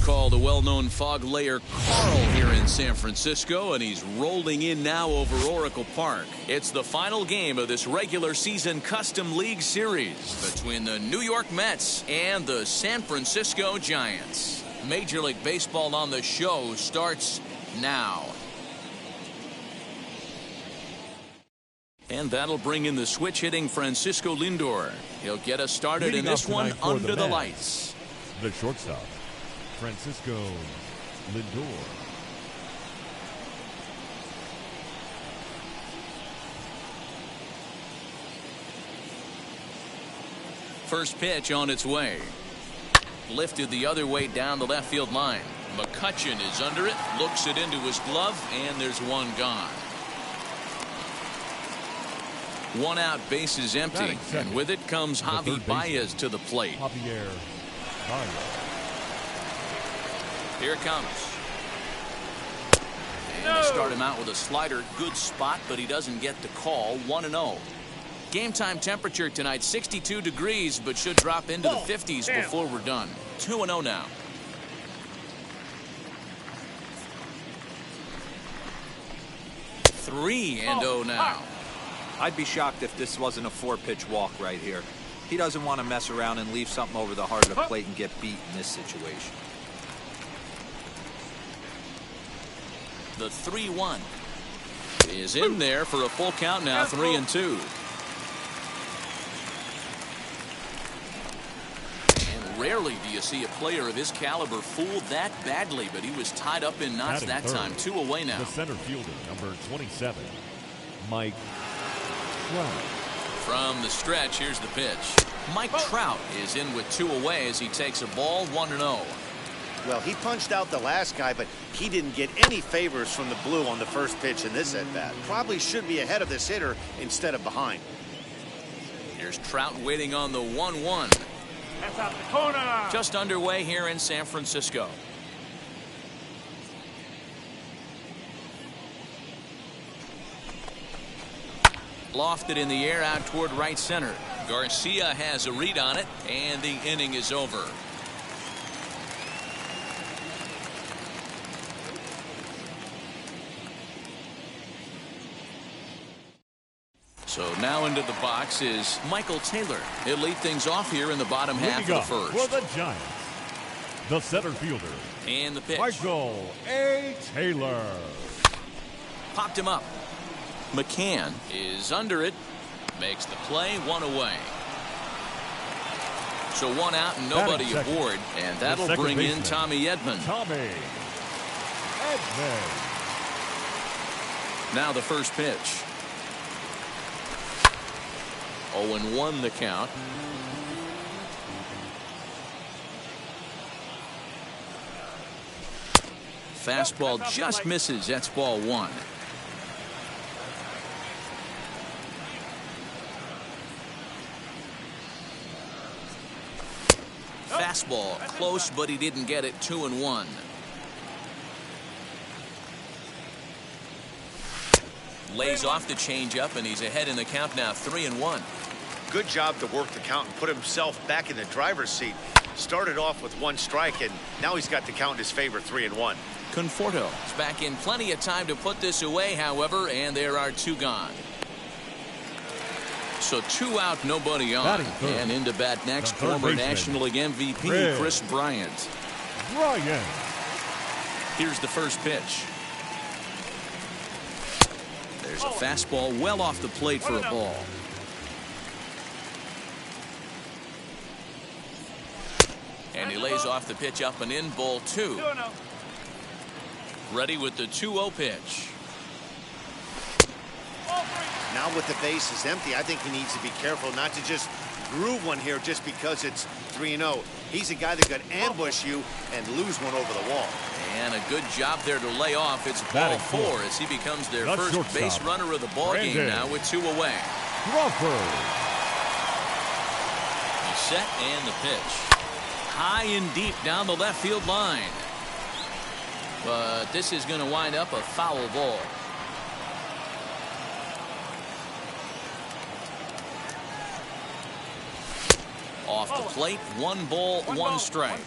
Call the well-known fog layer Carl here in San Francisco, and he's rolling in now over Oracle Park. It's the final game of this regular season Custom League Series between the New York Mets and the San Francisco Giants. Major League Baseball on the show starts now. And that'll bring in the switch-hitting Francisco Lindor. He'll get us started in this one under the lights. The shortstop, Francisco Lindor. First pitch on its way. Lifted the other way down the left field line. McCutchen is under it, looks it into his glove, and there's one gone. One out, bases empty, and with it comes Javi Baez to the plate. Javier Baez. Here it comes. And they start him out with a slider. Good spot, but he doesn't get the call. 1-0. Game time temperature tonight 62 degrees, but should drop into the 50s before we're done. 2-0 now. Three and 0 now. I'd be shocked if this wasn't a 4-pitch walk right here. He doesn't want to mess around and leave something over the heart of the plate and get beat in this situation. The 3-1 is in there for a full count now. 3-2. And rarely do you see a player of his caliber fooled that badly, but he was tied up in knots that time. 2 away now. The center fielder, number 27, Mike Trout. From the stretch, here's the pitch. Mike Trout is in with 2 away as he takes a ball. 1-0. Well, he punched out the last guy, but he didn't get any favors from the blue on the first pitch in this at-bat. Probably should be ahead of this hitter instead of behind. Here's Trout waiting on the 1-1. That's out the corner. Just underway here in San Francisco. Lofted in the air out toward right center. Garcia has a read on it, and the inning is over. So now into the box is Michael Taylor. He'll lead things off here in the bottom half of the first. For the Giants, the center fielder, and the pitch. Michael A. Taylor. Popped him up. McCann is under it. Makes the play. 1 away. So 1 out and nobody aboard. And that'll bring in Tommy Edman. Tommy Edman. Now the first pitch. 0-1 the count. Fastball just misses. That's ball 1. Fastball close, but he didn't get it. 2-1. Lays off the changeup, and he's ahead in the count now. 3-1. Good job to work the count and put himself back in the driver's seat. Started off with 1 strike, and now he's got the count in his favor. 3-1. Conforto is back in plenty of time to put this away, however, and there are 2 gone. So 2 out, nobody on. And into bat next, former National League MVP Chris Bryant. Bryant. Here's the first pitch. There's a fastball well off the plate for a ball. And he lays off the pitch up and in, ball 2. Ready with the 2-0 pitch. Now with the bases empty, I think he needs to be careful not to just groove one here just because it's 3-0. He's a guy that could ambush you and lose one over the wall. And a good job there to lay off. It's ball 4 as he becomes their first base runner of the ball game now with 2 away. Crawford. He's set and the pitch. High and deep down the left field line. But this is going to wind up a foul ball. Off the plate, 1 ball, 1 strike.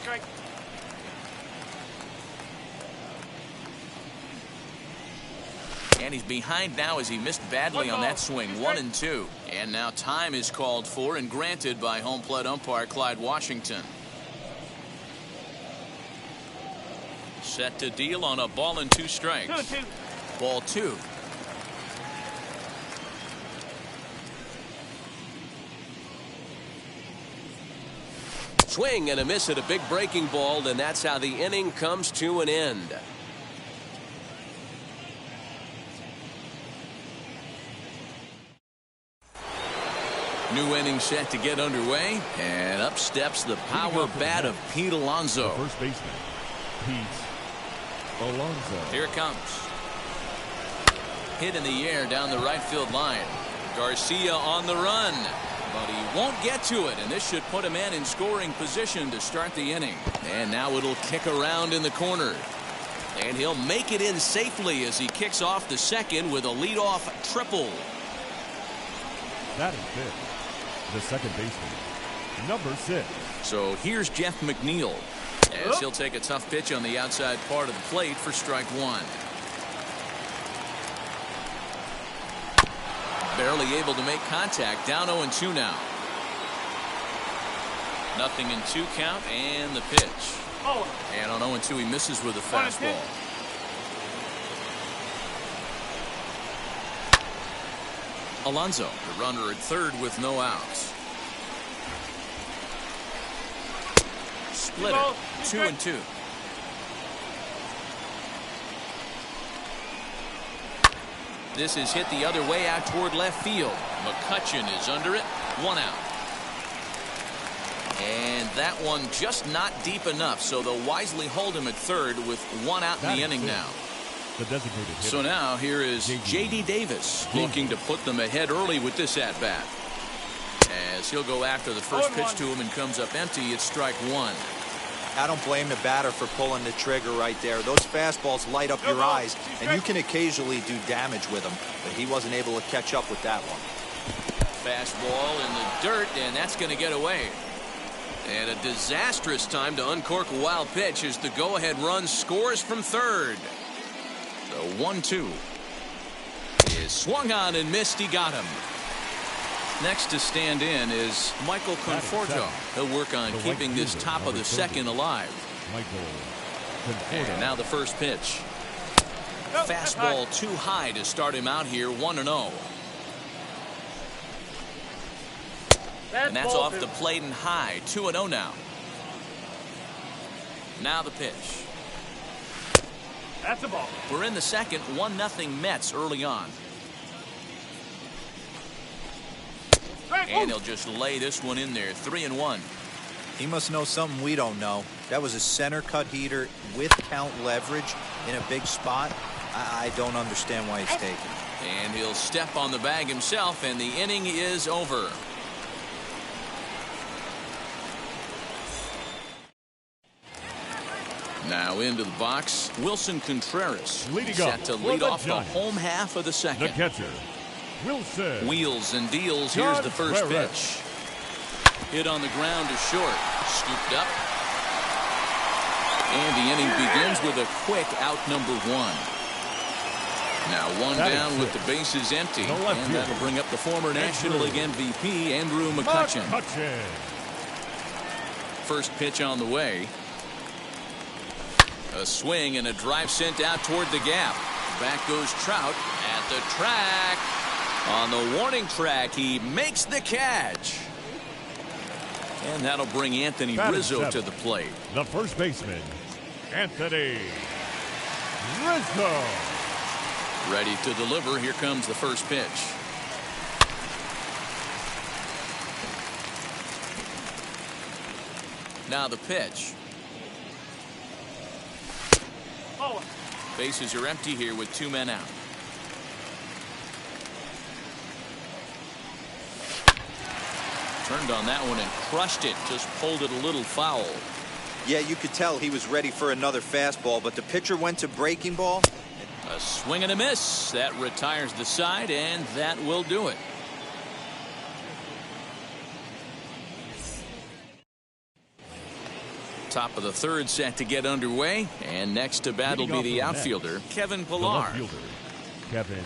And he's behind now as he missed badly on that swing. 1-2. And now time is called for and granted by home plate umpire Clyde Washington. Set to deal on a ball and 2 strikes. 2-2. Ball 2. Swing and a miss at a big breaking ball, and that's how the inning comes to an end. New inning set to get underway, and up steps the power bat of Pete Alonso. First baseman, Pete Alonso. Here it comes. Hit in the air down the right field line. Garcia on the run, but he won't get to it, and this should put a man in scoring position to start the inning. And now it'll kick around in the corner, and he'll make it in safely as he kicks off the second with a leadoff triple. That is fifth. The second baseman, number 6. So here's Jeff McNeil as he'll take a tough pitch on the outside part of the plate for strike 1. Barely able to make contact. Down 0-2 now. 0-2 count and the pitch. And on 0-2 he misses with a fastball. Alonso, the runner at third with no outs. Splitter, 2-2. This is hit the other way out toward left field. McCutchen is under it. 1 out. And that one just not deep enough, so they'll wisely hold him at third with 1 out in the inning now. The designated hitter. So now here is J.D. Davis looking to put them ahead early with this at-bat. As he'll go after the first pitch to him and comes up empty, it's strike 1. I don't blame the batter for pulling the trigger right there. Those fastballs light up your eyes, and you can occasionally do damage with them, but he wasn't able to catch up with that one. Fastball in the dirt, and that's going to get away. And a disastrous time to uncork a wild pitch as the go-ahead run scores from third. The 1-2 is swung on and missed. He got him. Next to stand in is Michael Conforto. He'll work on keeping this top of the second alive. And now the first pitch. Fastball too high to start him out here. 1-0. And that's off the plate and high. 2-0 now. Now the pitch. That's a ball. We're in the second. 1-0 Mets early on. And he'll just lay this one in there. 3-1. He must know something we don't know. That was a center cut heater with count leverage in a big spot. I don't understand why he's taken. And he'll step on the bag himself, and the inning is over. Now into the box, Wilson Contreras. Leading set up to for lead the off the Giants. home half of the second. The catcher, Wilson. Wheels and deals. Here's the first Contreras. pitch. Hit on the ground to short. Scooped up. And the inning begins with a quick out number 1. Now one That is down with it. the bases empty. The left And fielder. that'll bring up the former National League MVP, Andrew McCutchen. McCutchen. First pitch on the way. A swing and a drive sent out toward the gap. Back goes Trout at the track. On the warning track, he makes the catch. And that'll bring Anthony Rizzo to the plate. The first baseman, Anthony Rizzo. Ready to deliver. Here comes the first pitch. Now the pitch. Oh. Bases are empty here with 2 men out. Turned on that one and crushed it. Just pulled it a little foul. Yeah, you could tell he was ready for another fastball, but the pitcher went to breaking ball. A swing and a miss. That retires the side, and that will do it. Top of the third set to get underway, and next to bat will be the outfielder, Kevin Pillar. Kevin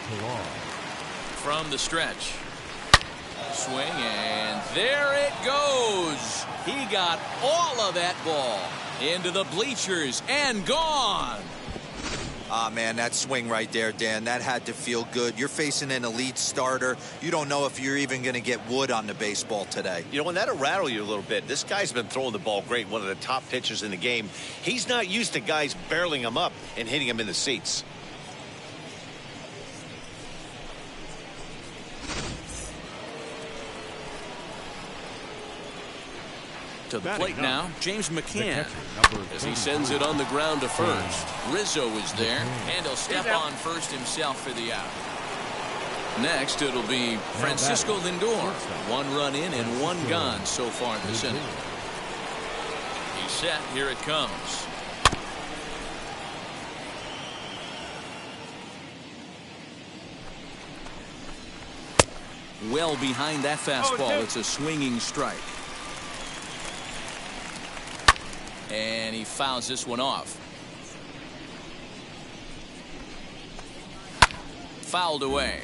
Pillar. From the stretch. Swing, and there it goes. He got all of that ball into the bleachers and gone. Ah, man, that swing right there, Dan, that had to feel good. You're facing an elite starter. You don't know if you're even going to get wood on the baseball today. You know, and that'll rattle you a little bit. This guy's been throwing the ball great, one of the top pitchers in the game. He's not used to guys barreling him up and hitting him in the seats. To the plate now, James McCann, as he sends it on the ground to first. Rizzo is there, and he'll step on first himself for the out. Next, it'll be Francisco Lindor. 1 run in and 1 gone so far this inning. He's set. Here it comes. Well behind that fastball. It's a swinging strike. And he fouls this one off. Fouled away.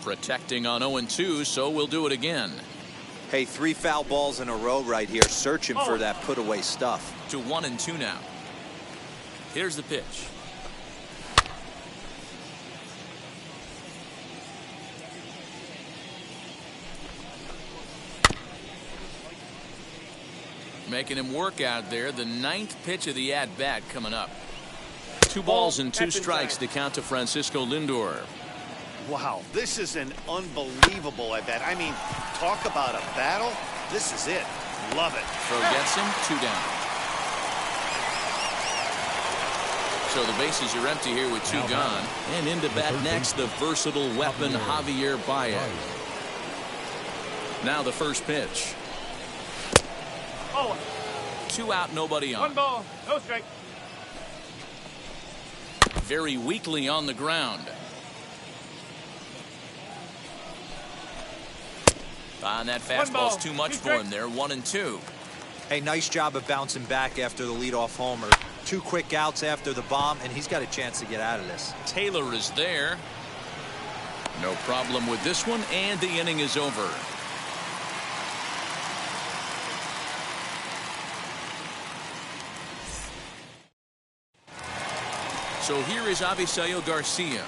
Protecting on 0-2, so we'll do it again. Hey, 3 foul balls in a row right here, searching for that put-away stuff. To 1-2 now. Here's the pitch. Making him work out there. The 9th pitch of the at-bat coming up. 2 balls and 2 strikes to count to Francisco Lindor. Wow, this is an unbelievable at-bat. I mean, talk about a battle. This is it. Love it. Throw gets him. 2 down. So the bases are empty here with 2 gone. And into bat next, the versatile weapon, Javier Baez. Now the first pitch. 2 out, nobody on. 1 ball, no strike. Very weakly on the ground. And that fastball's too much for him there. 1-2. Hey, nice job of bouncing back after the leadoff homer. 2 quick outs after the bomb, and he's got a chance to get out of this. Taylor is there. No problem with this one, and the inning is over. So here is Avisaíl Garcia.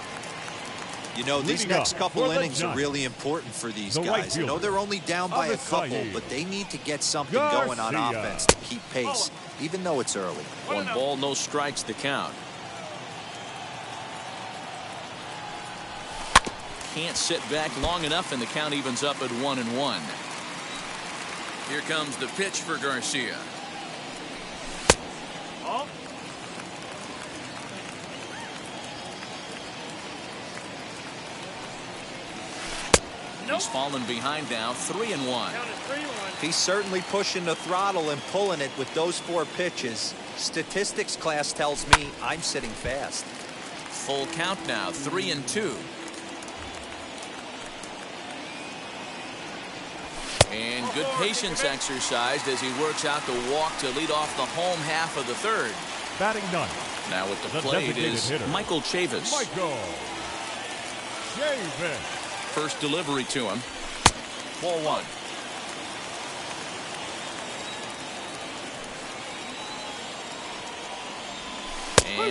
You know, these next couple innings are really important for these guys. I know they're only down by a couple, but they need to get something going on offense to keep pace, even though it's early. 1 ball, no strikes to count. Can't sit back long enough, and the count evens up at 1-1. Here comes the pitch for Garcia. He's fallen behind now, 3-1. He's certainly pushing the throttle and pulling it with those 4 pitches. Statistics class tells me I'm sitting fast. Full count now, 3-2. And good patience exercised as he works out the walk to lead off the home half of the third. Batting ninth. Now with the plate is Michael Chavis. Michael Chavis. First delivery to him. 4-1.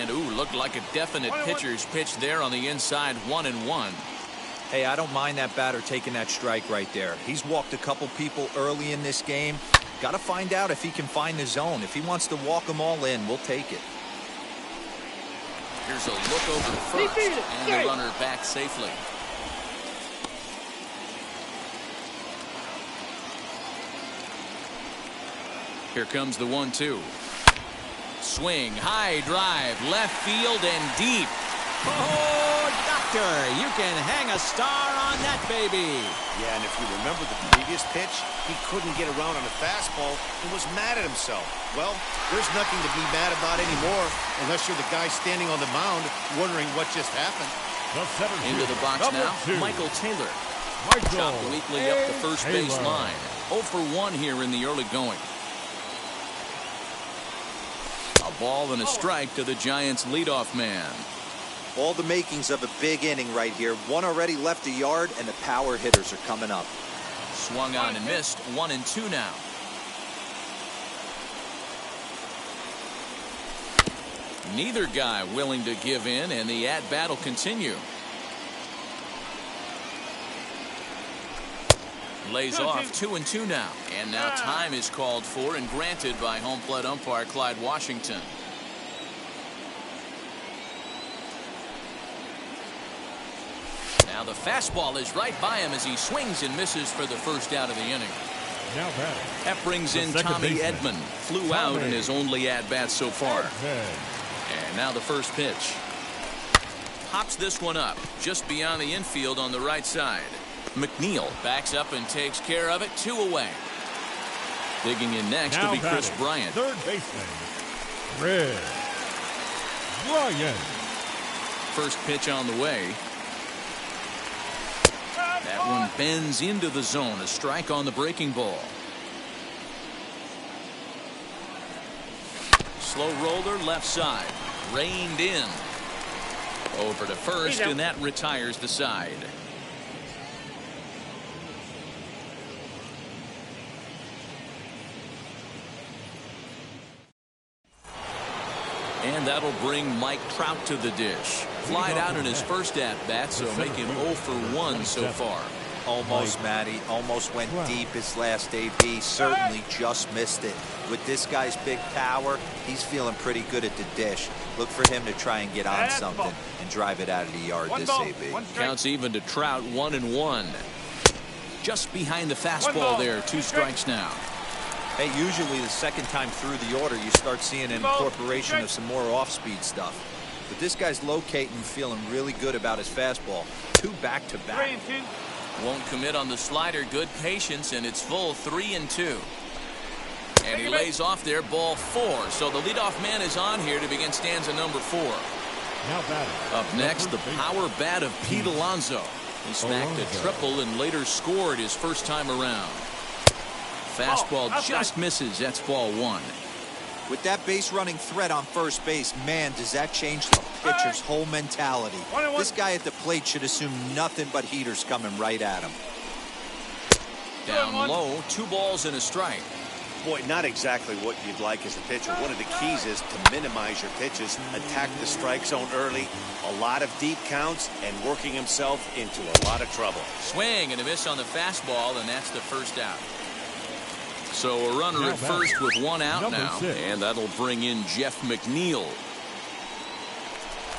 And, looked like a definite pitcher's pitch there on the inside, 1-1. Hey, I don't mind that batter taking that strike right there. He's walked a couple people early in this game. Got to find out if he can find the zone. If he wants to walk them all in, we'll take it. Here's a look over to first, and the runner back safely. Here comes the 1-2. Swing, high drive, left field and deep. Oh, doctor, you can hang a star on that baby. Yeah, and if you remember the previous pitch, he couldn't get around on a fastball and was mad at himself. Well, there's nothing to be mad about anymore unless you're the guy standing on the mound wondering what just happened. Into the box now, Michael Taylor. Chopped weakly up the first base line. 0 for 1 here in the early going. A ball and a strike to the Giants' leadoff man. All the makings of a big inning right here. One already left the yard, and the power hitters are coming up. Swung on and missed. 1-2 now. Neither guy willing to give in, and the at-bat will continue. Lays off 2-2 now. And now time is called for and granted by home plate umpire Clyde Washington. Now the fastball is right by him as he swings and misses for the first out of the inning. That brings in Tommy Edman. Flew out in his only at-bat so far. And now the first pitch. Pops this one up just beyond the infield on the right side. McNeil backs up and takes care of it. 2 away. Digging in next will be Chris Bryant. Third baseman, Chris Bryant. First pitch on the way. That one bends into the zone. A strike on the breaking ball. Slow roller left side. Reined in. Over to first, and that retires the side. And that'll bring Mike Trout to the dish. Flied out in his first at-bat, so make him 0 for 1 so far. Almost, Matty. Almost went deep his last AB. Certainly just missed it. With this guy's big power, he's feeling pretty good at the dish. Look for him to try and get on something and drive it out of the yard this AB. Counts even to Trout, 1-1. Just behind the fastball there. 2 strikes now. Hey, usually the second time through the order, you start seeing an incorporation of some more off-speed stuff. But this guy's locating and feeling really good about his fastball. 2 back-to-back. Won't commit on the slider. Good patience, and it's full 3-2. And he lays off there, ball 4. So the leadoff man is on here to begin stanza number 4. Up next, the power bat of Pete Alonso. He smacked a triple and later scored his first time around. Fastball just misses. That's ball 1. With that base running threat on first base, man, does that change the pitcher's whole mentality. This guy at the plate should assume nothing but heaters coming right at him. Down low, 2 balls and a strike. Boy, not exactly what you'd like as a pitcher. One of the keys is to minimize your pitches, attack the strike zone early, a lot of deep counts, and working himself into a lot of trouble. Swing and a miss on the fastball, and that's the first out. So a runner at first with 1 out now, and that'll bring in Jeff McNeil.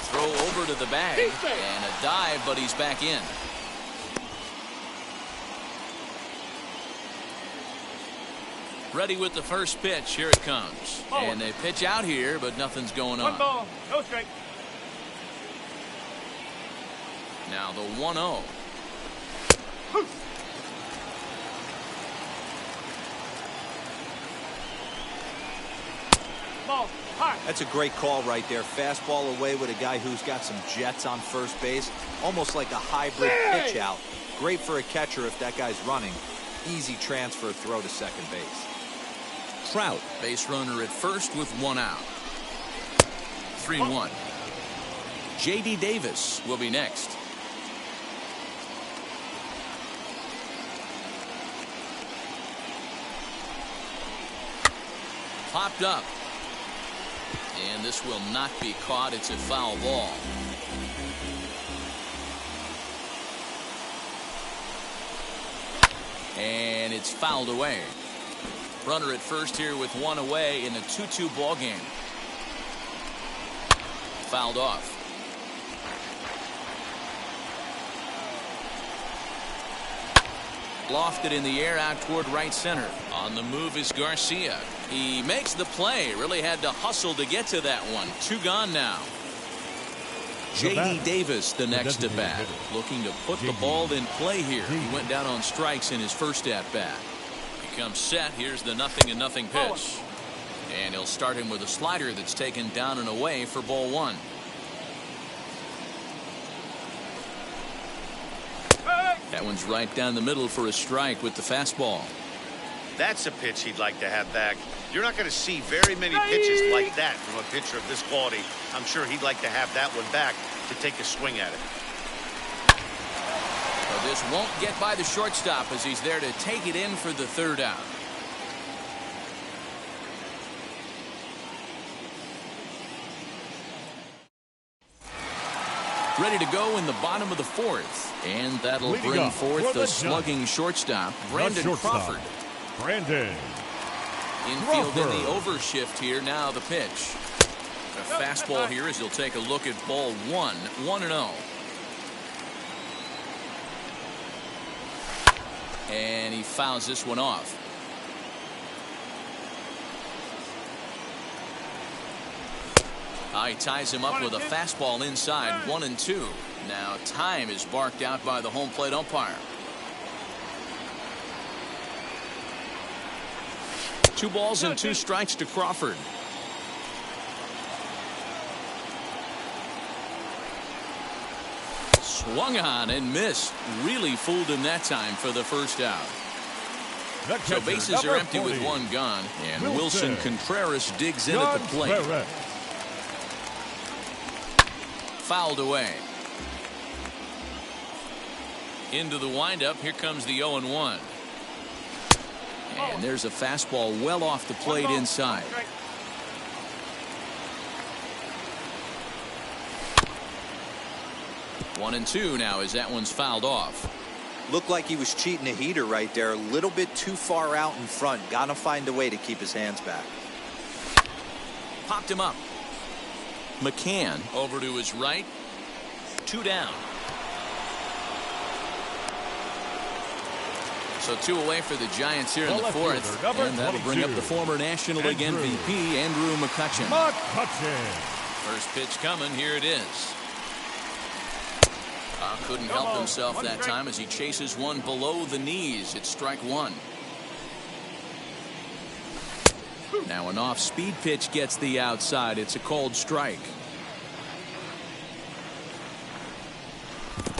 Throw over to the bag, and a dive, but he's back in. Ready with the first pitch. Here it comes. And they pitch out here, but nothing's going on. 1 ball, no strike. Now the 1-0. That's a great call right there. Fastball away with a guy who's got some jets on first base. Almost like a hybrid pitch out. Great for a catcher if that guy's running. Easy transfer throw to second base. Trout, base runner at first with 1 out. 3-1. J.D. Davis will be next. Popped up. And this will not be caught. It's a foul ball. And it's fouled away. Runner at first here with one away in a 2-2 ball game. Fouled off. Lofted in the air out toward right center. On the move is Garcia. He makes the play. Really had to hustle to get to that one. 2 gone now. J.D. Davis the next at bat. Looking to put the ball in play here. He went down on strikes in his first at bat. He comes set. Here's the 0-0 pitch. And he'll start him with a slider that's taken down and away for ball 1. That one's right down the middle for a strike with the fastball. That's a pitch he'd like to have back. You're not going to see very many pitches like that from a pitcher of this quality. I'm sure he'd like to have that one back to take a swing at it. But this won't get by the shortstop as he's there to take it in for the 3rd out. Ready to go in the bottom of the 4th. And that'll bring forth the slugging shortstop, Brandon Crawford. Brandon. Infield in the overshift here. Now the pitch. A fastball here as he'll take a look at ball 1. 1-0. And he fouls this one off. He ties him up with a fastball inside. 1-2. Now time is barked out by the home plate umpire. 2 balls and 2 strikes to Crawford. Swung on and missed. Really fooled him that time for the 1st out. So bases are empty with 1 gone. And Wilson Contreras digs in at the plate. Fouled away. Into the windup. Here comes the 0-1. And there's a fastball well off the plate inside. One and 2 now as that one's fouled off. Looked like he was cheating a heater right there. A little bit too far out in front. Gotta find a way to keep his hands back. Popped him up. McCann over to his right. 2 down. So 2 away for the Giants here in the 4th. And that'll bring up the former National League MVP, Andrew McCutchen. First pitch coming. Here it is. Couldn't help himself that time as he chases one below the knees. It's strike 1. Now an off-speed pitch gets the outside. It's a called strike.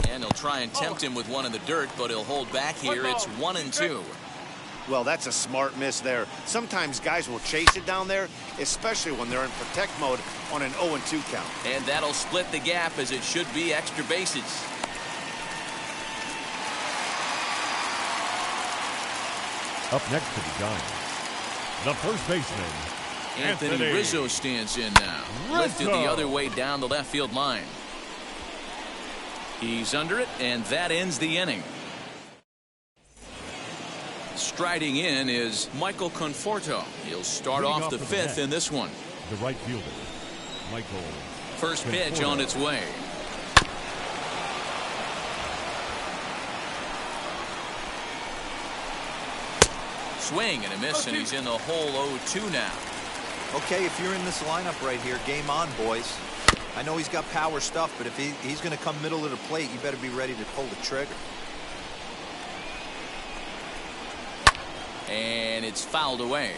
And he'll try and tempt him with one in the dirt, but he'll hold back here. It's 1-2. Well, that's a smart miss there. Sometimes guys will chase it down there, especially when they're in protect mode on an 0-2 count. And that'll split the gap as it should be extra bases. Up next to the Giants, the first baseman, Anthony Rizzo stands in now. Lifted the other way down the left field line. He's under it, and that ends the inning. Striding in is Michael Conforto. He'll start off the 5th in this one. The right fielder, Michael. First pitch on its way. Swing and a miss, and he's in the hole 0-2 now. Okay, if you're in this lineup right here, game on, boys. I know he's got power stuff, but if he's going to come middle of the plate, you better be ready to pull the trigger. And it's fouled away.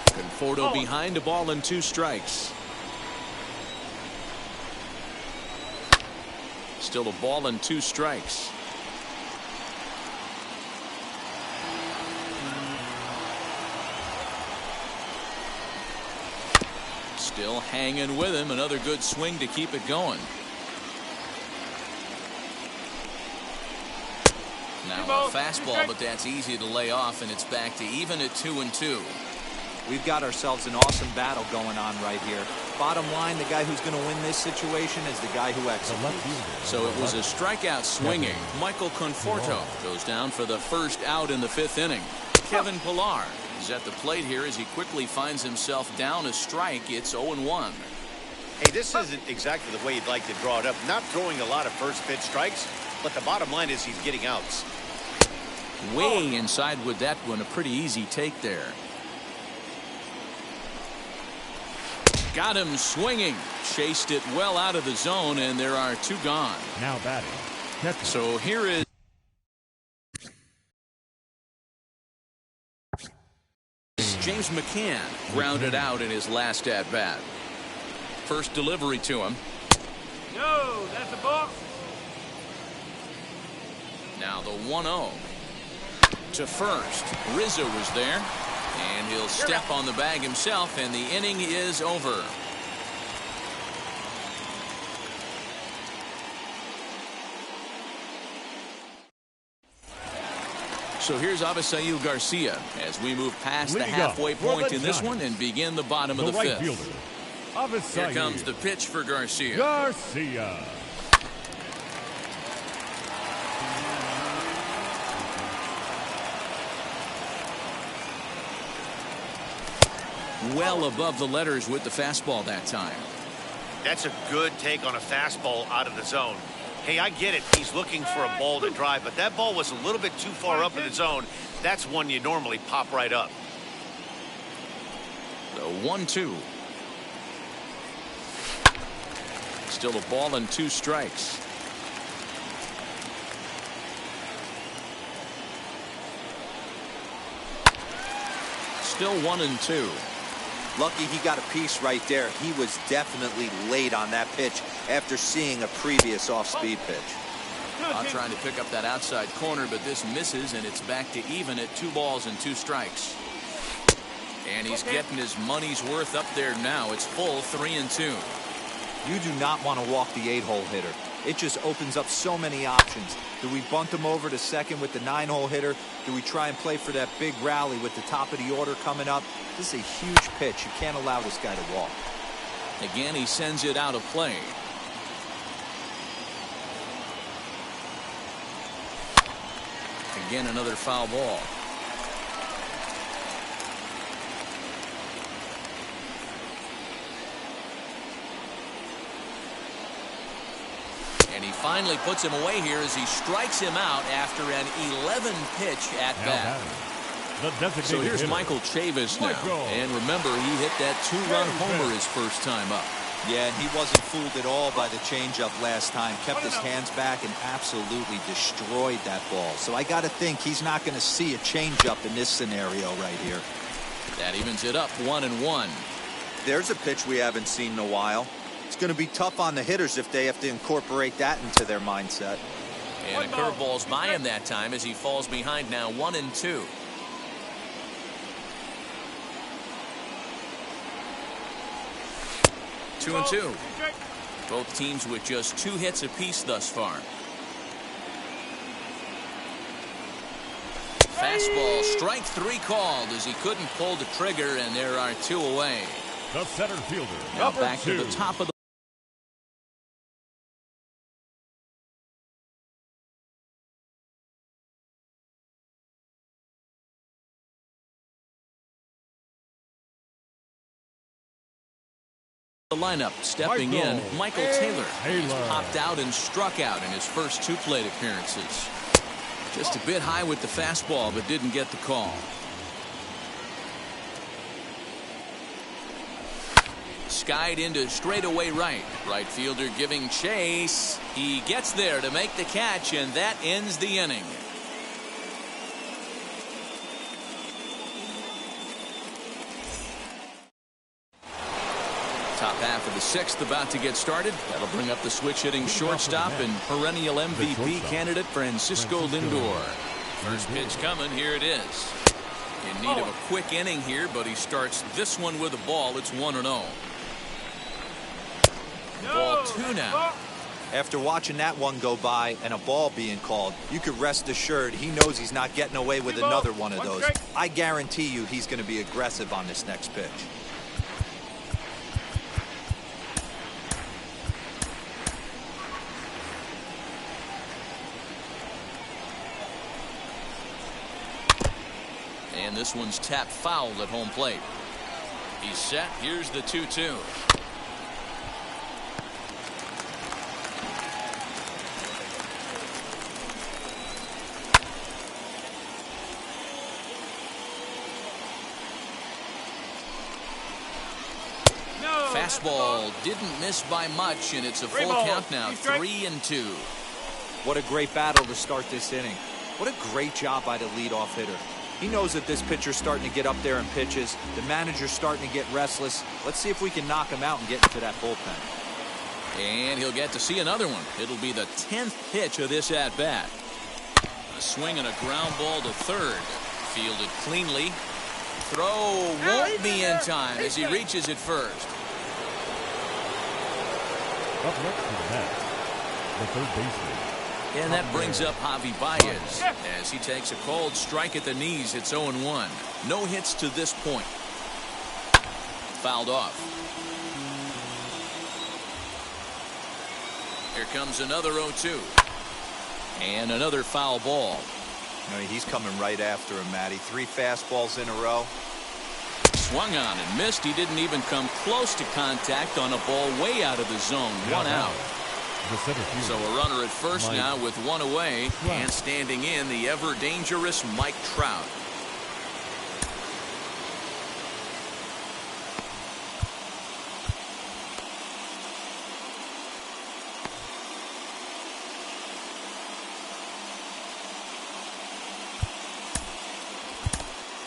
Conforto behind a ball and 2 strikes. Still a ball and 2 strikes. Still hanging with him. Another good swing to keep it going. Now Fastball, but that's easy to lay off, and it's back to even at 2-2. We've got ourselves an awesome battle going on right here. Bottom line, the guy who's going to win this situation is the guy who executes. So it was a strikeout swinging. Michael Conforto goes down for the first out in the 5th inning. Kevin Pillar is at the plate here as he quickly finds himself down a strike. It's 0-1. Hey, this isn't exactly the way you'd like to draw it up. Not throwing a lot of first pitch strikes, but the bottom line is he's getting outs. Way inside with that one. A pretty easy take there. Got him swinging. Chased it well out of the zone, and there are 2 gone. Now batting. So here is James McCann, grounded out in his last at-bat. First delivery to him. No, that's a ball. Now the 1-0 to first. Rizzo was there, and he'll step on the bag himself, and the inning is over. So here's Avisail Garcia as we move past the halfway point in this one and begin the bottom of the 5th. Here comes the pitch for Garcia. Well above the letters with the fastball that time. That's a good take on a fastball out of the zone. Hey, I get it. He's looking for a ball to drive, but that ball was a little bit too far up in the zone. That's one you normally pop right up. The 1-2. Still a ball and 2 strikes. Still 1-2. Lucky he got a piece right there. He was definitely late on that pitch after seeing a previous off-speed pitch. I'm trying to pick up that outside corner, but this misses, and it's back to even at 2 balls and 2 strikes. And he's getting his money's worth up there now. It's full 3-2. You do not want to walk the 8-hole hitter. It just opens up so many options. Do we bunt him over to second with the 9-hole hitter? Do we try and play for that big rally with the top of the order coming up? This is a huge pitch. You can't allow this guy to walk. Again, he sends it out of play. Again, another foul ball. And he finally puts him away here as he strikes him out after an 11-pitch at-bat. So here's Michael Chavis now. And remember, he hit that 2-run homer his first time up. Yeah, and he wasn't fooled at all by the changeup last time. Kept his hands back and absolutely destroyed that ball. So I got to think he's not going to see a changeup in this scenario right here. That evens it up 1-1. There's a pitch we haven't seen in a while. It's going to be tough on the hitters if they have to incorporate that into their mindset. And a curveball's by him that time as he falls behind now 1-2. Two and two. Both teams with just 2 hits apiece thus far. Fastball, strike 3 called as he couldn't pull the trigger, and there are 2 away. The center fielder. Now back to the top of the lineup. Stepping in, Michael Taylor. He's popped out and struck out in his first 2 plate appearances. Just a bit high with the fastball, but didn't get the call. Skied into straightaway right. Right fielder giving chase. He gets there to make the catch, and that ends the inning. Top half of the 6th about to get started. That'll bring up the switch hitting shortstop and perennial MVP candidate Francisco Lindor. First pitch coming. Here it is. In need of a quick inning here, but he starts this one with a ball. It's 1-0. Ball 2 now. After watching that one go by and a ball being called, you could rest assured he knows he's not getting away with another one of those. I guarantee you he's going to be aggressive on this next pitch. And this one's tapped foul at home plate. He's set. Here's the 2-2. Fastball didn't miss by much, and it's a full count now. 3-2. What a great battle to start this inning. What a great job by the leadoff hitter. He knows that this pitcher's starting to get up there in pitches. The manager's starting to get restless. Let's see if we can knock him out and get into that bullpen. And he'll get to see another one. It'll be the 10th pitch of this at-bat. A swing and a ground ball to third. Fielded cleanly. Throw won't be in time as he reaches it first. Up next to the bat, the third baseman. And that brings up Javi Baez as he takes a called strike at the knees. It's 0-1. No hits to this point. Fouled off. Here comes another 0-2. And another foul ball. He's coming right after him, Matty. 3 fastballs in a row. Swung on and missed. He didn't even come close to contact on a ball way out of the zone. One out. So a runner at first now with one away, and standing in the ever dangerous Mike Trout.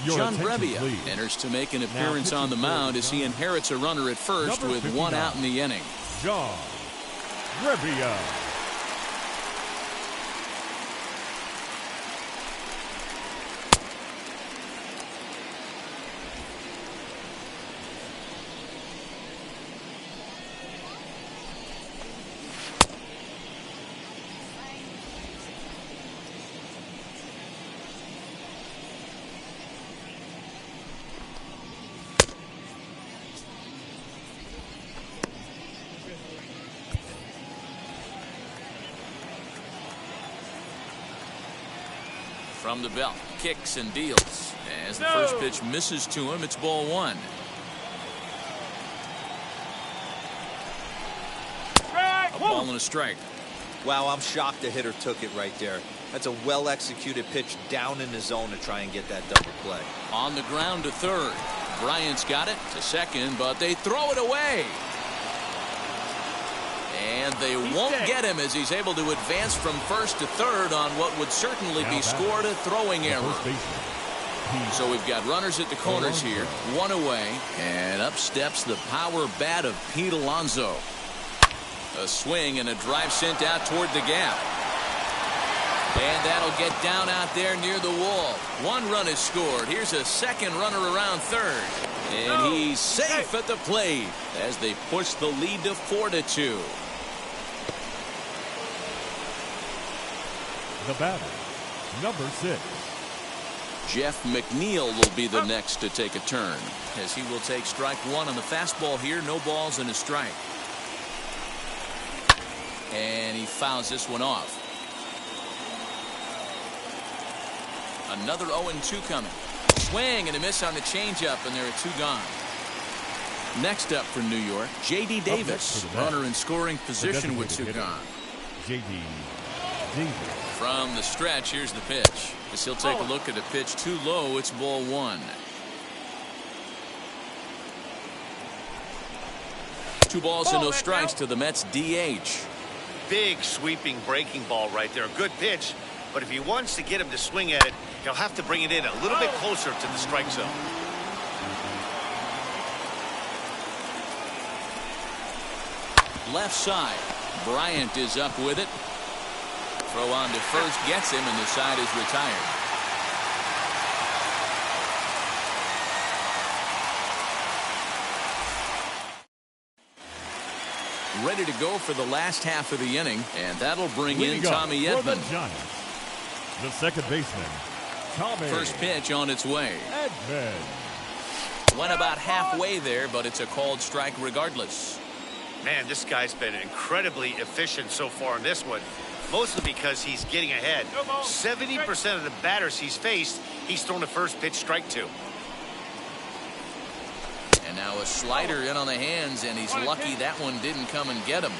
John Brebbia enters to make an appearance on the mound as he inherits a runner at first with one out in the inning. John Brebbia. From the belt, kicks and deals. As the first pitch misses to him, it's ball one. A ball and a strike. Wow, I'm shocked the hitter took it right there. That's a well-executed pitch down in the zone to try and get that double play. On the ground to third. Bryant's got it to second, but they throw it away. And they won't get him as he's able to advance from first to third on what would certainly be scored a throwing error. So we've got runners at the corners here, one away, and up steps the power bat of Pete Alonso. A swing and a drive sent out toward the gap. And that'll get down out there near the wall. One run is scored. Here's a second runner around third. And he's safe at the plate as they push the lead to 4-2. The batter, number 6. Jeff McNeil will be the next to take a turn as he will take strike one on the fastball here. No balls and a strike. And he fouls this one off. Another 0-2 coming. Swing and a miss on the changeup, and there are 2 gone. Next up for New York, J.D. Davis, runner in scoring position with 2 gone. J.D. Davis. From the stretch, here's the pitch. As he'll take a look at a pitch too low, it's ball one. 2 balls and no strikes to the Mets DH. Big sweeping breaking ball right there. Good pitch, but if he wants to get him to swing at it, he'll have to bring it in a little bit closer to the strike zone. Left side. Bryant is up with it. Throw on to first gets him, and the side is retired. ready to go for the last half of the inning, and that'll bring in Leading up Tommy for the Edman. Giants, the second baseman, Tommy First pitch on its way. Edman. Went about halfway there, but it's a called strike regardless. Man, this guy's been incredibly efficient so far in this one, mostly because he's getting ahead. 70% of the batters he's faced, he's thrown the first pitch strike to. And now a slider in on the hands, and he's lucky that one didn't come and get him.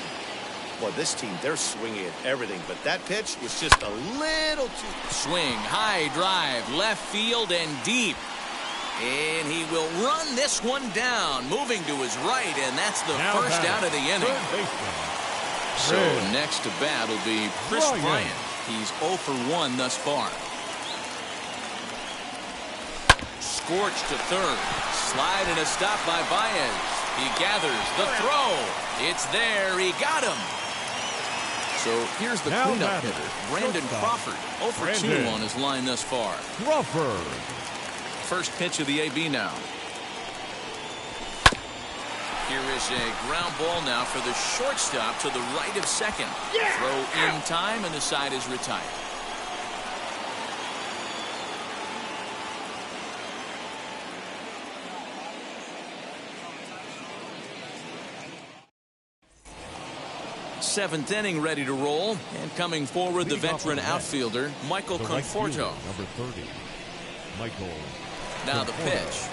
Well, this team, they're swinging at everything, but that pitch was just a little too... Swing, high drive, left field and deep. And he will run this one down, moving to his right, and that's the Now first batter, out of the inning. third baseman, So next to bat will be Chris Bryant. Bryant. He's 0 for 1 thus far. Scorched to third. Slide and a stop by Baez. He gathers the throw. It's there. He got him. So here's the Now cleanup batter, hitter, Brandon shortstop. Crawford. 0 for 2 Brandon. on his line thus far. Crawford. First pitch of the AB now. Here is a ground ball now for the shortstop to the right of second. Throw in time, and the side is retired. Seventh inning ready to roll, and coming forward the Leading off veteran the bat, outfielder Michael the right Conforto. fielder, number 30, Michael. Now the Conforto. pitch.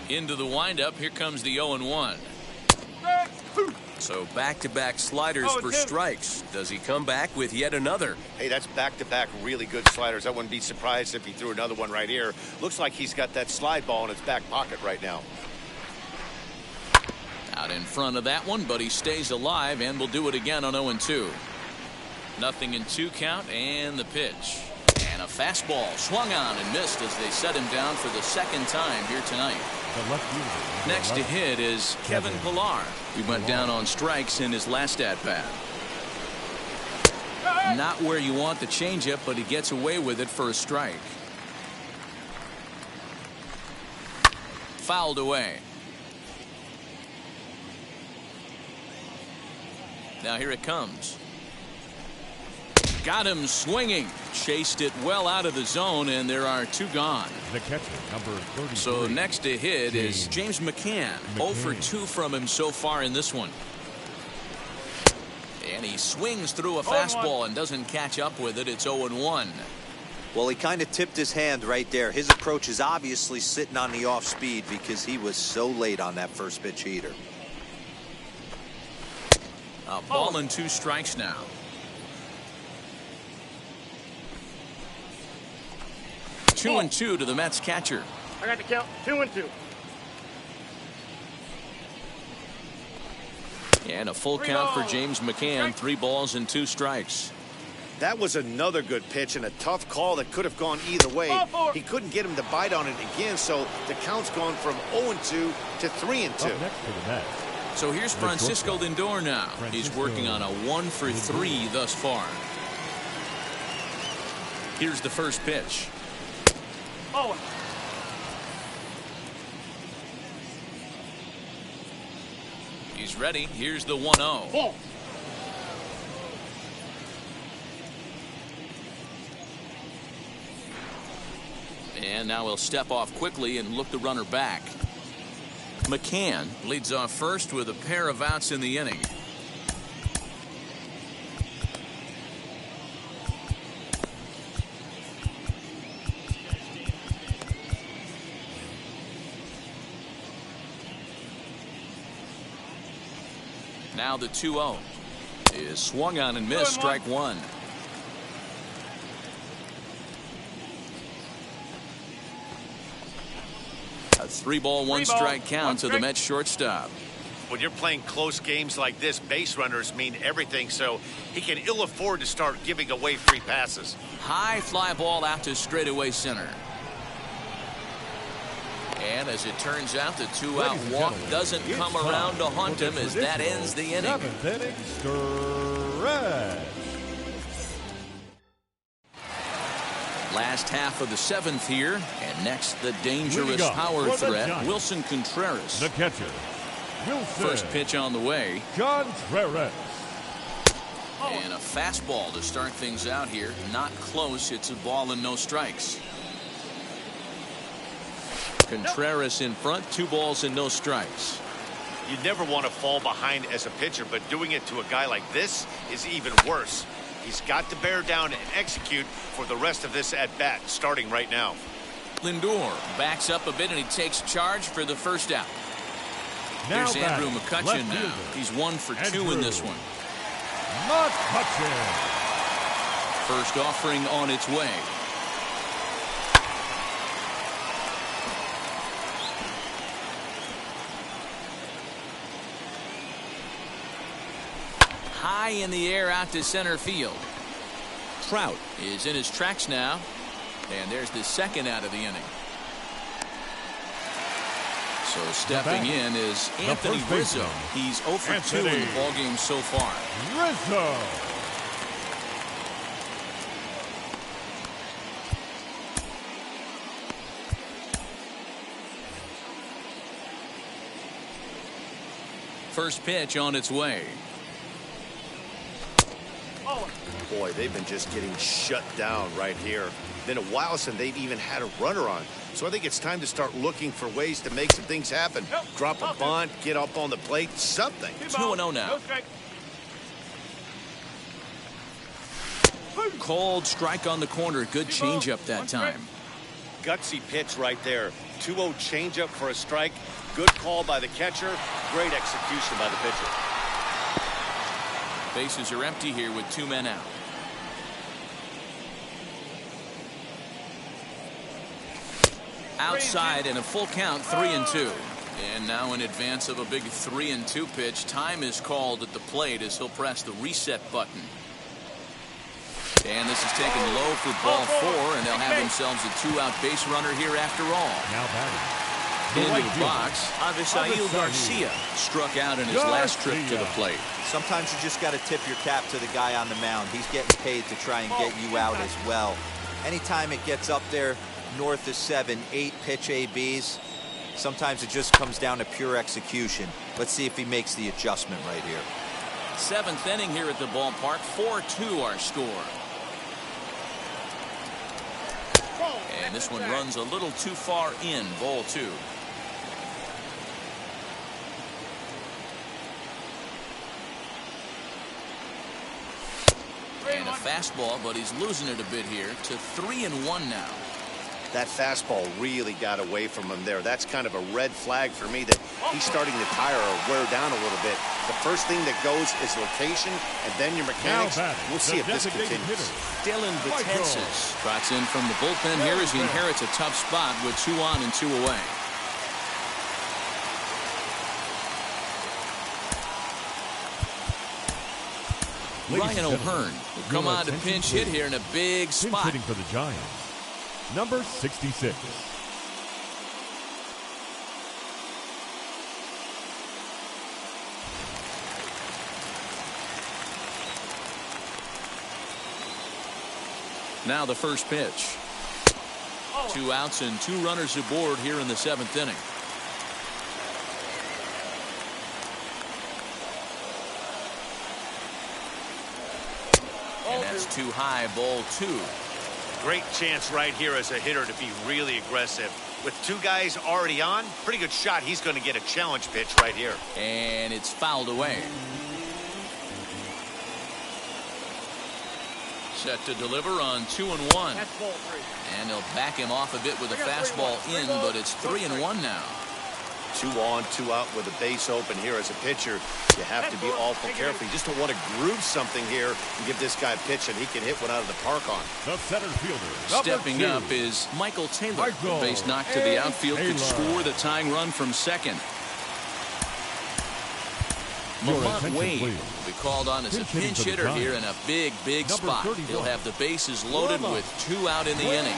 Into the windup. Here comes the 0-1. So back-to-back sliders for strikes. Does he come back with yet another? Hey, that's back-to-back really good sliders. I wouldn't be surprised if he threw another one right here. Looks like he's got that slide ball in his back pocket right now. Out in front of that one, but he stays alive and will do it again on 0-2. Nothing in 2 count, and the pitch. And a fastball swung on and missed as they set him down for the second time here tonight. The left fielder, Next to hit is Kevin Pillar. He went down on strikes in his last at-bat. Not where you want the changeup, but he gets away with it for a strike. Fouled away. Now here it comes. Got him swinging. Chased it well out of the zone, and there are 2 gone. The catcher, number 33. So next to hit is James McCann. 0 for 2 from him so far in this one. And he swings through a fastball and doesn't catch up with it. It's 0-1. Well, he kind of tipped his hand right there. His approach is obviously sitting on the off speed because he was so late on that first pitch heater. A ball and 2 strikes now. 2-2 to the Mets catcher. I got the count. 2-2. And a full count for James McCann. 3 balls and 2 strikes. That was another good pitch and a tough call that could have gone either way. He couldn't get him to bite on it again, so the count's gone from 0-2 to 3-2. Up next to the Mets. So here's Francisco Lindor now. He's working on a 1 for 3 thus far. Here's the first pitch. Oh. He's ready. Here's the 1-0. Ball. And now he'll step off quickly and look the runner back. McCann leads off first with a pair of outs in the inning. Now the 2-0 is swung on and missed. Strike 1. A 3-ball, 1 strike count to the Mets shortstop. When you're playing close games like this, base runners mean everything, so he can ill afford to start giving away free passes. High fly ball out to straightaway center. And as it turns out, the 2-out walk doesn't come around to haunt him as that ends the inning. 7th inning stretch. Last half of the 7th here, and next the dangerous power threat, Wilson Contreras. The catcher, Wilson. First pitch on the way. Contreras. And a fastball to start things out here. Not close. It's a ball and no strikes. Contreras in front. 2 balls and no strikes. You never want to fall behind as a pitcher, but doing it to a guy like this is even worse. He's got to bear down and execute for the rest of this at-bat, starting right now. Lindor backs up a bit, and he takes charge for the first out. Now Here's Andrew McCutchen now. He's 1 for 2 in this one. McCutchen. First offering on its way. High in the air out to center field. Trout is in his tracks now. And there's the second out of the inning. So stepping in is Anthony Rizzo. He's 0 for 2 in the ballgame so far. Rizzo. First pitch on its way. Boy, they've been just getting shut down right here. Been a while since they've even had a runner on. So I think it's time to start looking for ways to make some things happen. Drop a bunt, get up on the plate, something. 2-0 now. Cold strike on the corner. Good changeup that time. Gutsy pitch right there. 2-0 changeup for a strike. Good call by the catcher. Great execution by the pitcher. Bases are empty here with 2 men out. Outside and a full count, 3-2. And now in advance of a big 3-2 pitch, time is called at the plate as he'll press the reset button. And this is taken low for ball 4, and they'll have themselves a 2-out base runner here after all. Now batting. Into the box, Avisail Garcia struck out in his last trip to the plate. Sometimes you just got to tip your cap to the guy on the mound. He's getting paid to try and get you out as well. Anytime it gets up there north of 7, 8 pitch ABs, sometimes it just comes down to pure execution. Let's see if he makes the adjustment right here. 7th inning here at the ballpark. 4-2 our score. And this one runs a little too far in. Ball 2. And a fastball, but he's losing it a bit here to 3-1 now. That fastball really got away from him there. That's kind of a red flag for me that he's starting to tire or wear down a little bit. The first thing that goes is location, and then your mechanics. We'll see if this continues. Dylan Betances trots in from the bullpen here as he inherits a tough spot with 2 on and 2 away. Ryan O'Hearn will come on to pinch hit here in a big spot. Hitting for the Giants. Number 66. Now the first pitch. 2 outs and 2 runners aboard here in the 7th inning. And that's too high. Ball 2. Great chance right here as a hitter to be really aggressive. With 2 guys already on, pretty good shot. He's going to get a challenge pitch right here. And it's fouled away. Set to deliver on 2-1. And they'll back him off a bit with a fastball in, but it's 3-1 now. 2 on, 2 out with a base open here as a pitcher. You have to be awful careful. You just don't want to groove something here and give this guy a pitch and he can hit one out of the park on. The center fielder. Stepping up is Michael Taylor. The base knock to the outfield could score the tying run from second. Lamont Wade will be called on as a pinch hitter here in a big spot. He'll have the bases loaded with 2 out in the inning.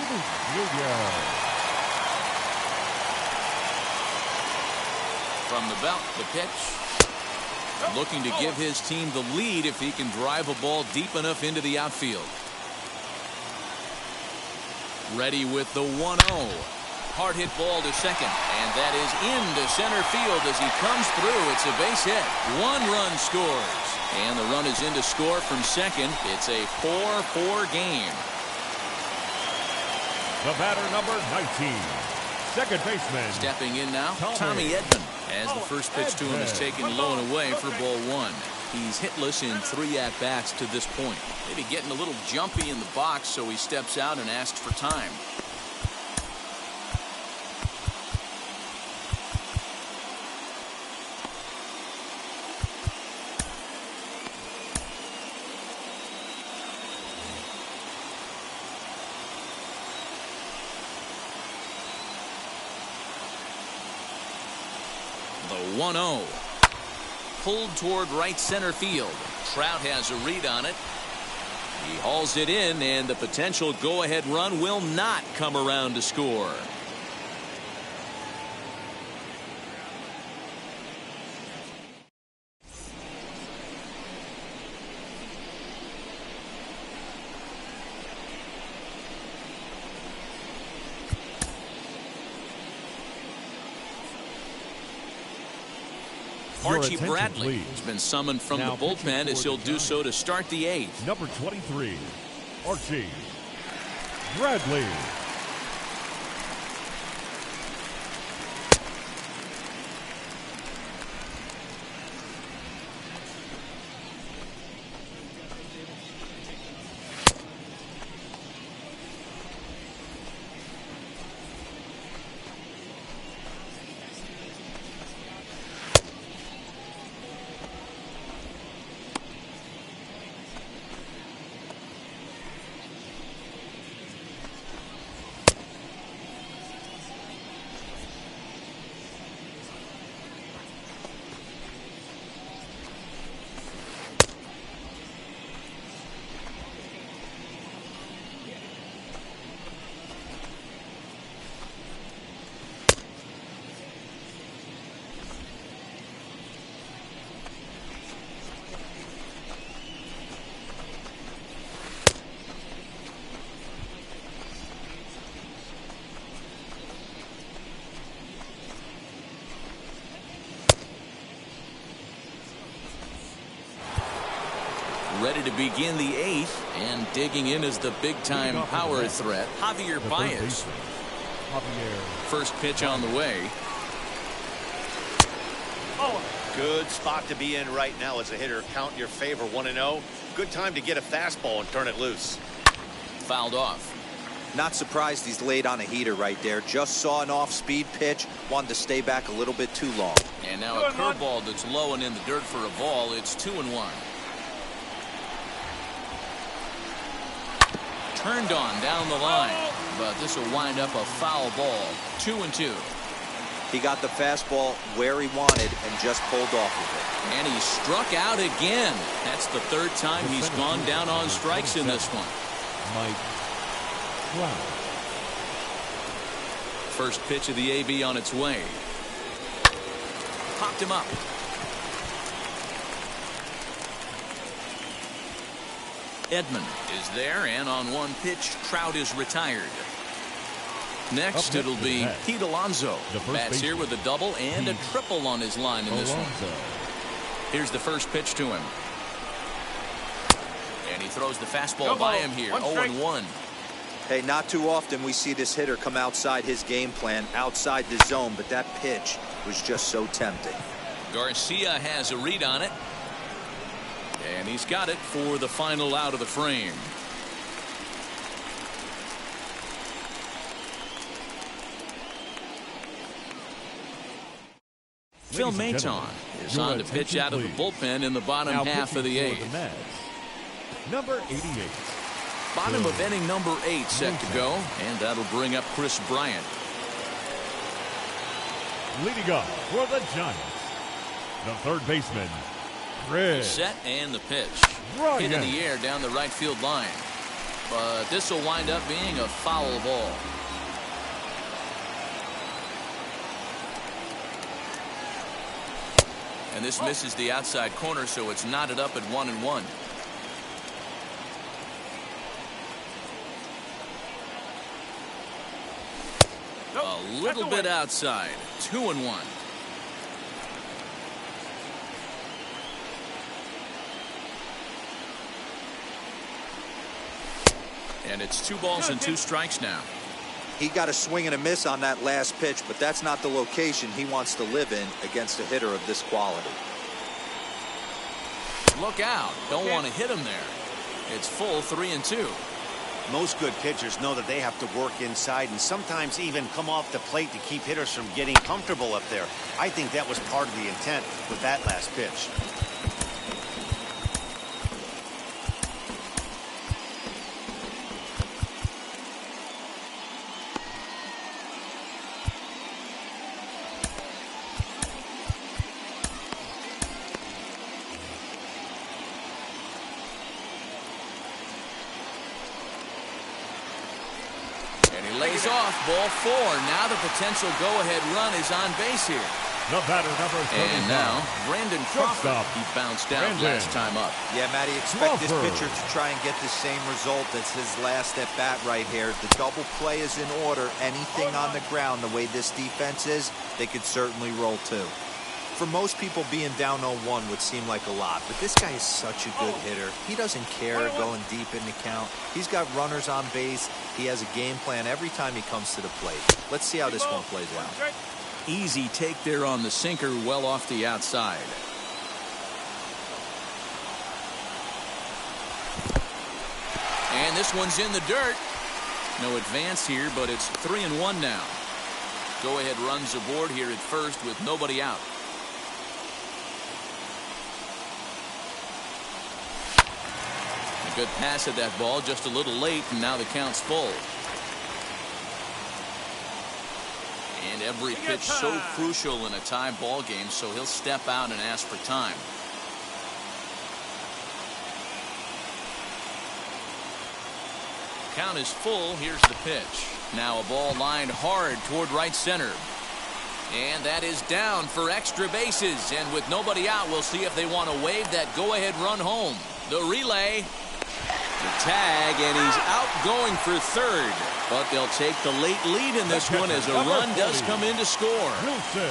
From the belt, the pitch. Looking to give his team the lead if he can drive a ball deep enough into the outfield. Ready with the 1-0. Hard hit ball to second, and that is into center field as he comes through. It's a base hit. 1 run scores, and the run is in to score from second. It's a 4-4 game. The batter, number 19, second baseman. Stepping in now, Tommy Edman, as the first pitch to him is taken low and away for ball 1. He's hitless in 3 at-bats to this point. Maybe getting a little jumpy in the box, so he steps out and asks for time. The 1-0. Pulled toward right center field. Trout has a read on it. He hauls it in, and the potential go-ahead run will not come around to score. Archie Bradley has been summoned from the bullpen as he'll do so to start the 8th. Number 23, Archie Bradley. Ready to begin the 8th, and digging in is the big-time power threat, Javier Baez. First pitch on the way. Good spot to be in right now as a hitter. Count in your favor, 1-0. Good time to get a fastball and turn it loose. Fouled off. Not surprised he's laid on a heater right there. Just saw an off-speed pitch. Wanted to stay back a little bit too long. And now a curveball that's low and in the dirt for a ball. It's 2-1. Turned on down the line, but this will wind up a foul ball. 2-2. He got the fastball where he wanted and just pulled off with it. And he struck out again. That's the 3rd time he's gone down on strikes in this one. Mike Trout. First pitch of the AB on its way. Popped him up. Edman is there, and on 1 pitch, Trout is retired. Next, it'll be Pete Alonso. Bats here with a double and a triple on his line in this one. Here's the first pitch to him. And he throws the fastball by him here. 0-1. Hey, not too often we see this hitter come outside his game plan, outside the zone, but that pitch was just so tempting. Garcia has a read on it. And he's got it for the final out of the frame. Phil Maton is on to pitch out of the bullpen in the bottom half of the 8th. Number 88. Bottom of inning number 8 set to go, and that'll bring up Chris Bryant. Leading off for the Giants, the 3rd baseman, Chris. Set and the pitch. Bryant. Hit in the air down the right field line. But this will wind up being a foul ball. And this misses the outside corner, so it's knotted up at 1-1. A little bit outside. 2-1. And it's 2 balls and 2 strikes now. He got a swing and a miss on that last pitch, but that's not the location he wants to live in against a hitter of this quality. Look out. Don't want to hit him there. It's full 3-2. Most good pitchers know that they have to work inside and sometimes even come off the plate to keep hitters from getting comfortable up there. I think that was part of the intent with that last pitch. Lays off, ball 4. Now the potential go-ahead run is on base here. The batter, number 35. And now, Brandon Crawford. Shortstop. He bounced out last time up. Yeah, Matty, expect this Crawford. pitcher to try and get the same result as his last at-bat right here. The double play is in order. Anything on the ground, the way this defense is, they could certainly roll 2. For most people, being down 0-1 would seem like a lot, but this guy is such a good hitter. He doesn't care going deep in the count. He's got runners on base. He has a game plan every time he comes to the plate. Let's see how this one plays out. Easy take there on the sinker, well off the outside. And this one's in the dirt. No advance here, but it's 3-1 now. Go-ahead runs aboard here at first with nobody out. A good pass at that ball, just a little late, and now the count's full. And every pitch so crucial in a tie ball game, so he'll step out and ask for time. Count is full. Here's the pitch. Now a ball lined hard toward right center. And that is down for extra bases. And with nobody out, we'll see if they want to wave that go-ahead run home. The relay. The tag, and he's out going for third. But they'll take the late lead in this one as a run does come in to score. Wilson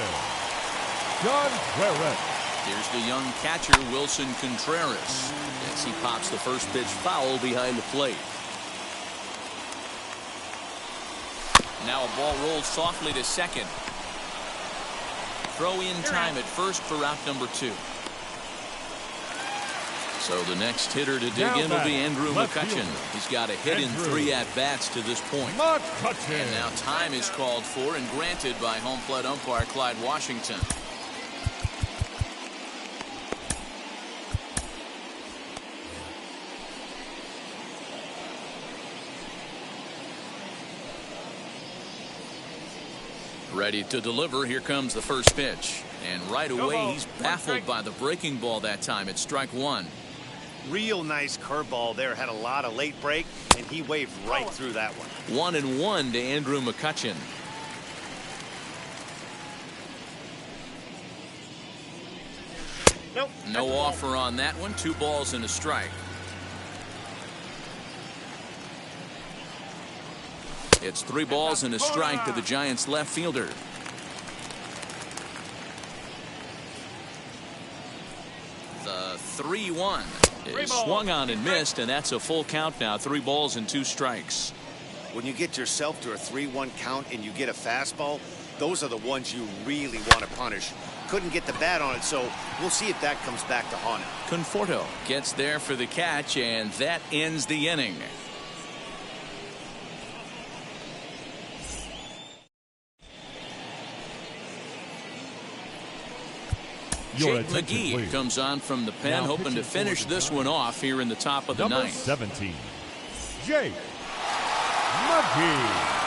Contreras. Here's the young catcher, Wilson Contreras, as he pops the first pitch foul behind the plate. Now a ball rolls softly to second. Throw in time at first for out number 2. So the next hitter to dig in will be Andrew McCutchen. He's got a hit in 3 at-bats to this point. And now time is called for and granted by home plate umpire Clyde Washington. Ready to deliver. Here comes the first pitch. And right away, he's baffled by the breaking ball that time. It's strike 1. Real nice curveball there. Had a lot of late break, and he waved right through that one. 1-1 to Andrew McCutchen. Nope. No offer on that one. 2 balls and a strike. It's 3 balls and a strike to the Giants left fielder. The 3-1 is swung on and missed, and that's a full count now. 3 balls and 2 strikes. When you get yourself to a 3-1 count and you get a fastball, those are the ones you really want to punish. Couldn't get the bat on it, so we'll see if that comes back to haunt him. Conforto gets there for the catch, and that ends the inning. Jake McGee comes on from the pen, hoping to finish this one off here in the top of the Number ninth. 17, Jake McGee.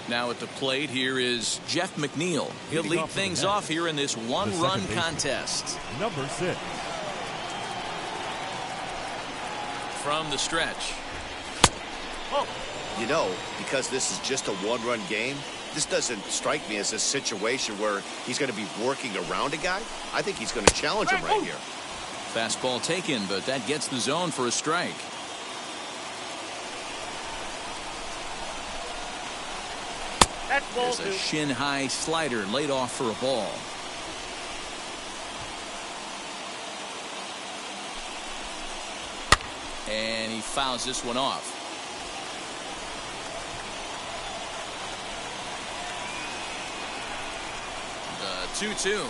Now at the plate, here is Jeff McNeil. He'll lead things off here in this one-run contest. Number 6. From the stretch. Oh. You know, because this is just a one-run game, this doesn't strike me as a situation where he's going to be working around a guy. I think he's going to challenge him right here. Fastball taken, but that gets the zone for a strike. There's a shin-high slider laid off for a ball. And he fouls this one off. The 2-2.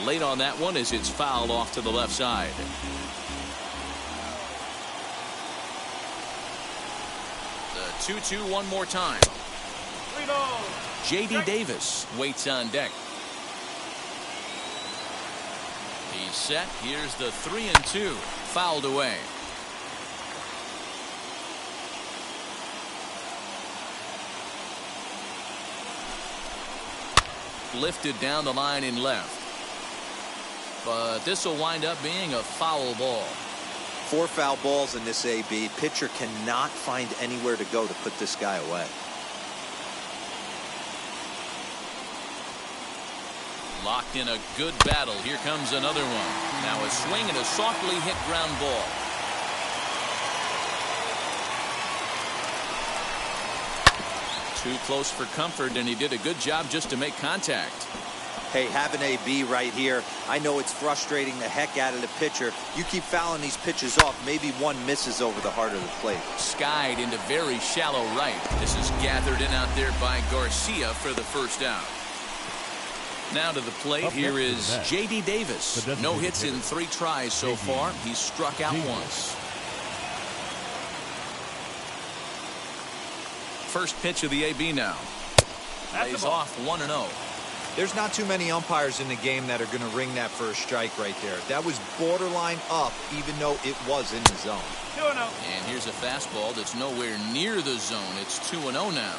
Late on that one as it's fouled off to the left side. The 2-2 one more time. J.D. Davis waits on deck. He's set. Here's the 3-2. Fouled away. Lifted down the line in left. But this will wind up being a foul ball. 4 foul balls in this AB. Pitcher cannot find anywhere to go to put this guy away. Locked in a good battle. Here comes another one. Now a swing and a softly hit ground ball. Too close for comfort, and he did a good job just to make contact. Hey, have an AB right here. I know it's frustrating the heck out of the pitcher. You keep fouling these pitches off, maybe one misses over the heart of the plate. Skied into very shallow right. This is gathered in out there by Garcia for the first out. Now to the plate, here is J.D. Davis. No hits in 3 tries so far. He's struck out once. First pitch of the AB now. Lays off 1-0. There's not too many umpires in the game that are going to ring that for a strike right there. That was borderline up, even though it was in the zone. 2-0. And here's a fastball that's nowhere near the zone. It's 2-0 now.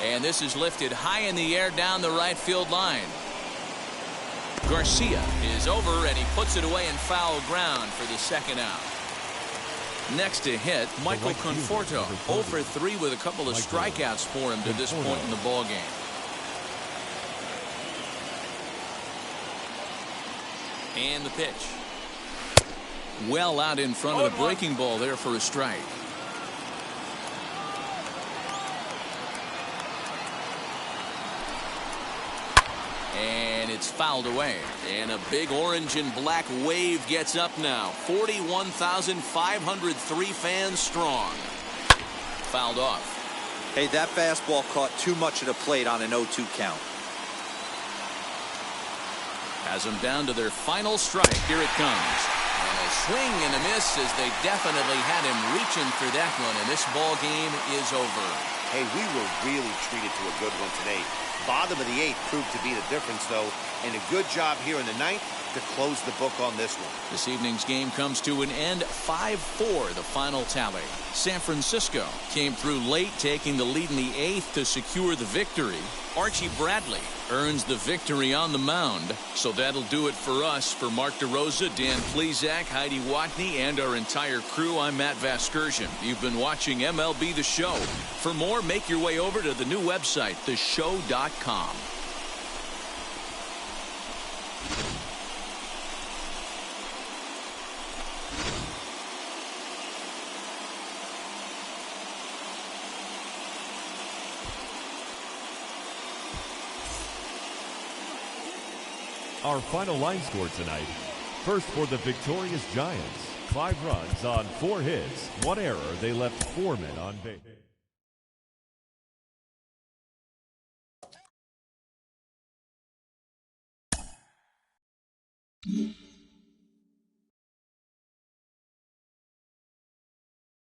And this is lifted high in the air down the right field line. Garcia is over, and he puts it away in foul ground for the second out. Next to hit, Michael Conforto, 0 for 3 with a couple of strikeouts for him to this point in the ball game. And the pitch. Well out in front of the breaking ball there for a strike. And it's fouled away. And a big orange and black wave gets up now. 41,503 fans strong. Fouled off. Hey, that fastball caught too much of the plate on an 0-2 count. Has them down to their final strike. Here it comes. And a swing and a miss as they definitely had him reaching for that one. And this ball game is over. Hey, we were really treated to a good one today. Bottom of the 8th proved to be the difference, though, and a good job here in the 9th to close the book on this one. This evening's game comes to an end. 5-4, the final tally. San Francisco came through late, taking the lead in the 8th to secure the victory. Archie Bradley earns the victory on the mound. So that'll do it for us. For Mark DeRosa, Dan Plesac, Heidi Watney, and our entire crew, I'm Matt Vasgersian. You've been watching MLB The Show. For more, make your way over to the new website, theshow.com. Our final line score tonight. First for the victorious Giants. 5 runs on 4 hits. 1 error. They left 4 men on base.